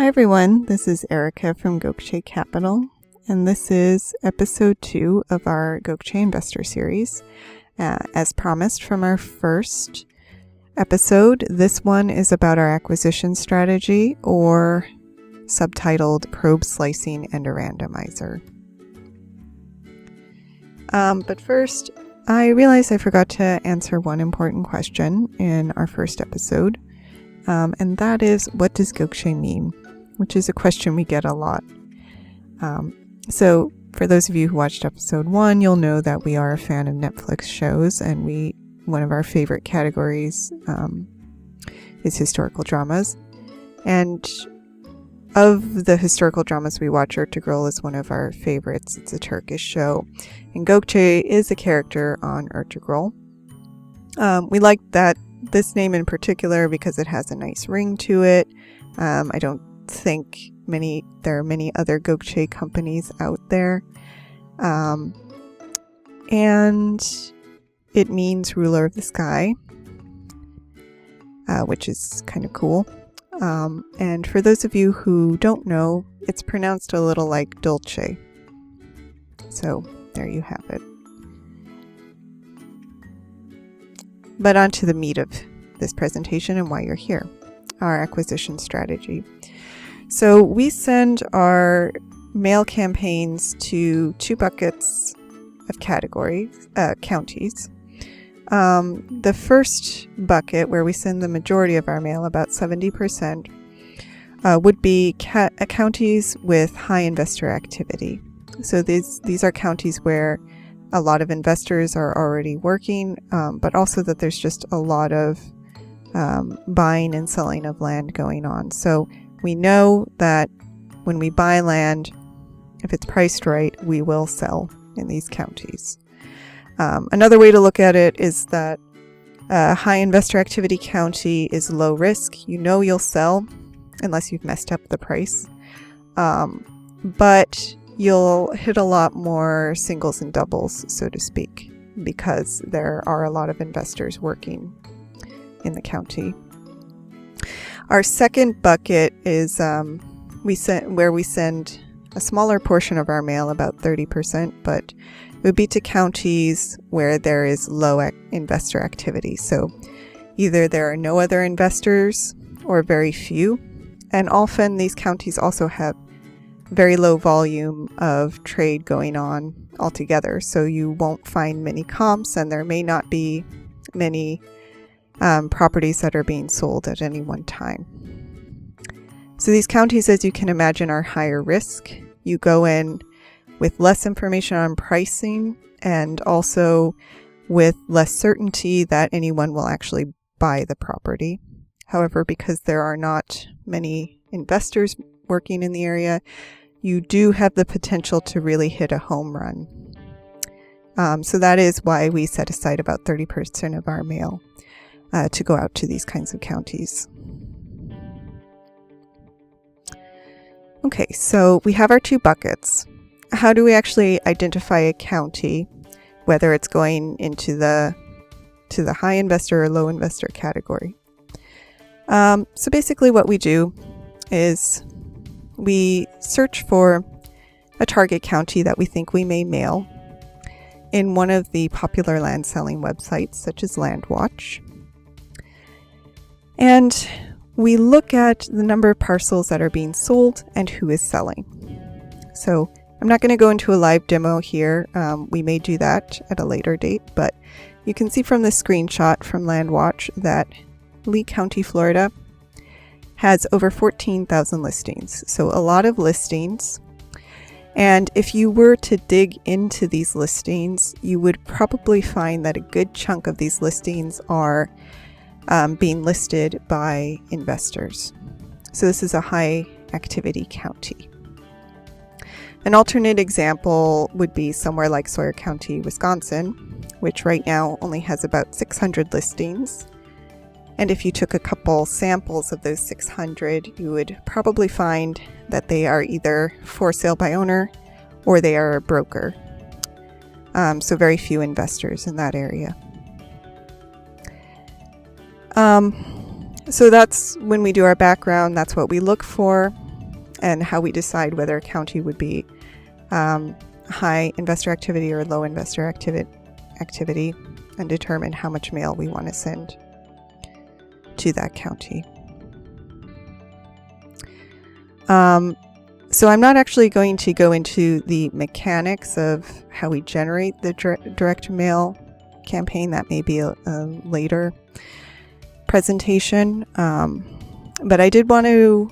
Hi everyone, this is Erica from Gokche Capital, and this is episode 2 of our Gokche Investor Series. As promised from our first episode, this one is about our acquisition strategy, or subtitled Probe Slicing and a Randomizer. But first, I realized I forgot to answer one important question in our first episode, and that is, what does Gokche mean? Which is a question we get a lot. So for those of you who watched episode 1, you'll know that we are a fan of Netflix shows, and one of our favorite categories is historical dramas. And of the historical dramas we watch, Ertugrul is one of our favorites. It's a Turkish show, and Gokche is a character on Ertugrul. We like this name in particular because it has a nice ring to it. I don't think there are many other Gokche companies out there. And it means ruler of the sky, which is kind of cool. And for those of you who don't know, it's pronounced a little like Dolce. So there you have it. But on to the meat of this presentation and why you're here, our acquisition strategy. So we send our mail campaigns to 2 buckets of counties. The first bucket, where we send the majority of our mail, about 70%, would be counties with high investor activity. So these are counties where a lot of investors are already working, but also that there's just a lot of buying and selling of land going on. So we know that when we buy land, if it's priced right, we will sell in these counties. Another way to look at it is that a high investor activity county is low risk. You know you'll sell unless you've messed up the price. But you'll hit a lot more singles and doubles, so to speak, because there are a lot of investors working in the county. Our second bucket is where we send a smaller portion of our mail, about 30%, but it would be to counties where there is low investor activity. So either there are no other investors or very few, and often these counties also have very low volume of trade going on altogether. So you won't find many comps, and there may not be many properties that are being sold at any one time. So these counties, as you can imagine, are higher risk. You go in with less information on pricing, and also with less certainty that anyone will actually buy the property. However, because there are not many investors working in the area, you do have the potential to really hit a home run. So that is why we set aside about 30% of our mail to go out to these kinds of counties. Okay, so we have our 2 buckets. How do we actually identify a county, whether it's going into the high investor or low investor category? So basically what we do is we search for a target county that we think we may mail in one of the popular land selling websites, such as LandWatch. And we look at the number of parcels that are being sold and who is selling. So I'm not going to go into a live demo here. We may do that at a later date, but you can see from the screenshot from LandWatch that Lee County, Florida has over 14,000 listings. So a lot of listings. And if you were to dig into these listings, you would probably find that a good chunk of these listings are being listed by investors. So this is a high activity county. An alternate example would be somewhere like Sawyer County, Wisconsin, which right now only has about 600 listings. And if you took a couple samples of those 600, you would probably find that they are either for sale by owner or they are a broker. So very few investors in that area. So that's when we do our background, that's what we look for. and how we decide whether a county would be high investor activity or low investor activity, and determine how much mail we want to send to that county. So I'm not actually going to go into the mechanics of how we generate the direct mail campaign. That may be a later presentation. But I did want to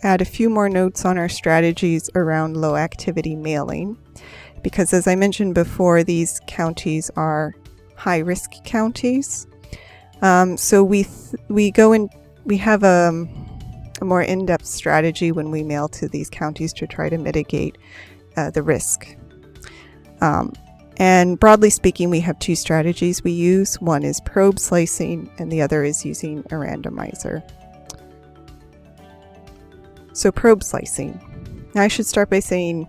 add a few more notes on our strategies around low activity mailing, because as I mentioned before, these counties are high risk counties. So we go in, we have a more in-depth strategy when we mail to these counties to try to mitigate the risk. And broadly speaking, we have two strategies we use. One is probe slicing, and the other is using a randomizer. So probe slicing. Now I should start by saying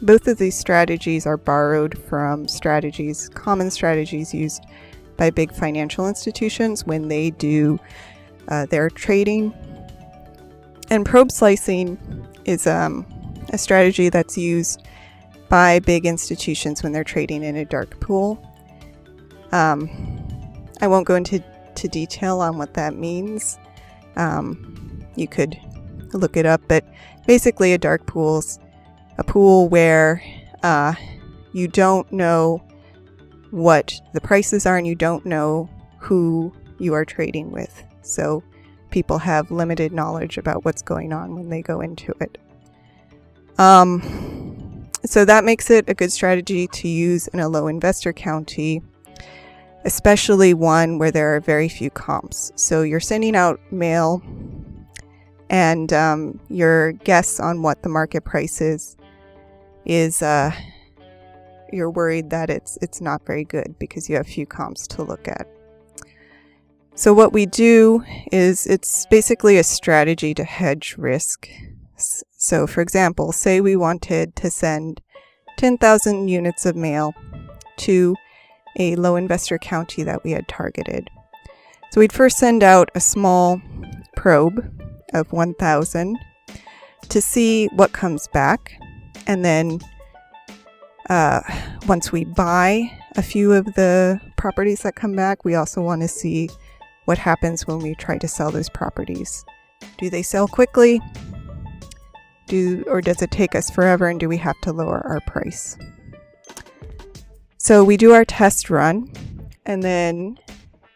both of these strategies are borrowed from common strategies used by big financial institutions when they do their trading. And probe slicing is a strategy that's used by big institutions when they're trading in a dark pool. I won't go into detail on what that means. You could look it up, but basically a dark pool's a pool where you don't know what the prices are and you don't know who you are trading with. So people have limited knowledge about what's going on when they go into it. So that makes it a good strategy to use in a low investor county, especially one where there are very few comps. So you're sending out mail and your guess on what the market price is you're worried that it's not very good because you have few comps to look at. So what we do is it's basically a strategy to hedge risk. So for example, say we wanted to send 10,000 units of mail to a low investor county that we had targeted. So we'd first send out a small probe of 1,000 to see what comes back. And then once we buy a few of the properties that come back, we also want to see what happens when we try to sell those properties. Do they sell quickly? Or does it take us forever, and do we have to lower our price? So we do our test run, and then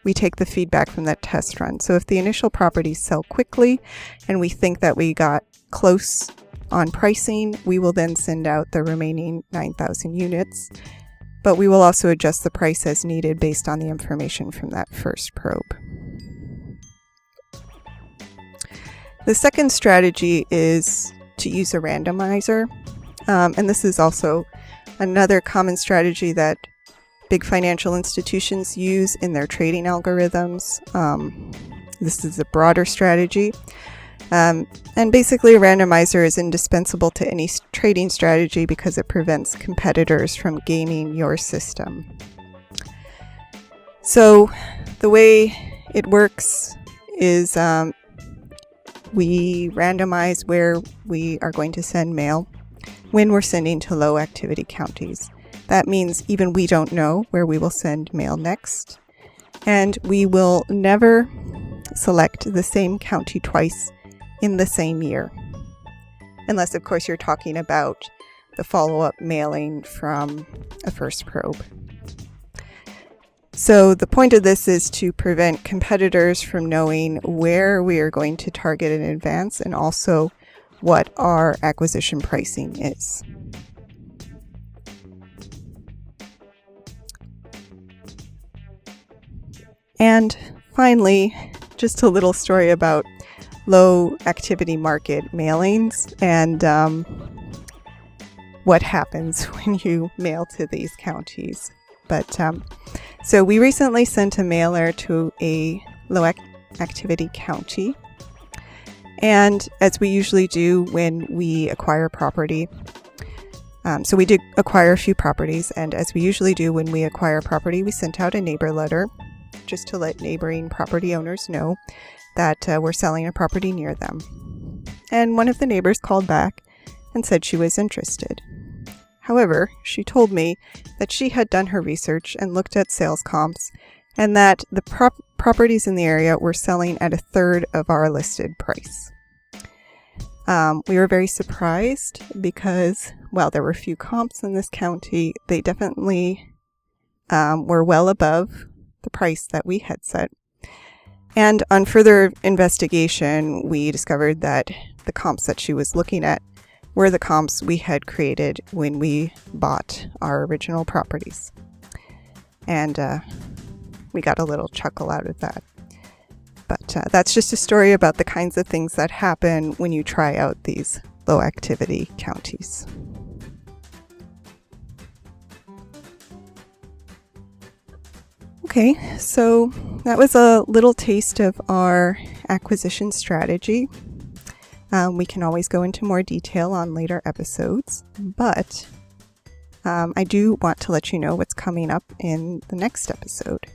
we take the feedback from that test run. So if the initial properties sell quickly and we think that we got close on pricing, we will then send out the remaining 9,000 units, but we will also adjust the price as needed based on the information from that first probe. The second strategy is to use a randomizer, and this is also another common strategy that big financial institutions use in their trading algorithms. This is a broader strategy. And basically a randomizer is indispensable to any trading strategy because it prevents competitors from gaming your system. So the way it works is we randomize where we are going to send mail when we're sending to low activity counties. That means even we don't know where we will send mail next, and we will never select the same county twice in the same year, unless of course you're talking about the follow-up mailing from a first probe. So the point of this is to prevent competitors from knowing where we are going to target in advance, and also what our acquisition pricing is. And finally, just a little story about low activity market mailings and what happens when you mail to these counties. But so we recently sent a mailer to a low activity county, and as we usually do when we acquire property, so we did acquire a few properties, and as we usually do when we acquire property, we sent out a neighbor letter just to let neighboring property owners know that we're selling a property near them. and one of the neighbors called back and said she was interested. However, she told me that she had done her research and looked at sales comps, and that the properties in the area were selling at a third of our listed price. We were very surprised because, while there were few comps in this county, they definitely were well above the price that we had set. And on further investigation, we discovered that the comps that she was looking at were the comps we had created when we bought our original properties. And we got a little chuckle out of that. But that's just a story about the kinds of things that happen when you try out these low activity counties. Okay, so that was a little taste of our acquisition strategy. We can always go into more detail on later episodes, but I do want to let you know what's coming up in the next episode.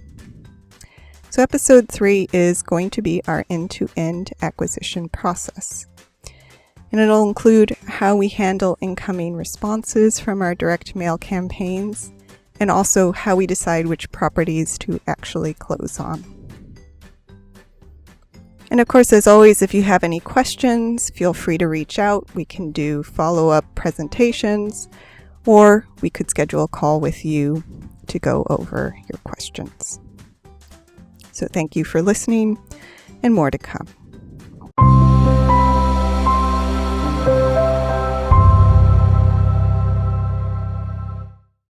So episode 3 is going to be our end-to-end acquisition process. And it'll include how we handle incoming responses from our direct mail campaigns, and also how we decide which properties to actually close on. And of course, as always, if you have any questions, feel free to reach out. We can do follow-up presentations, or we could schedule a call with you to go over your questions. So thank you for listening, and more to come.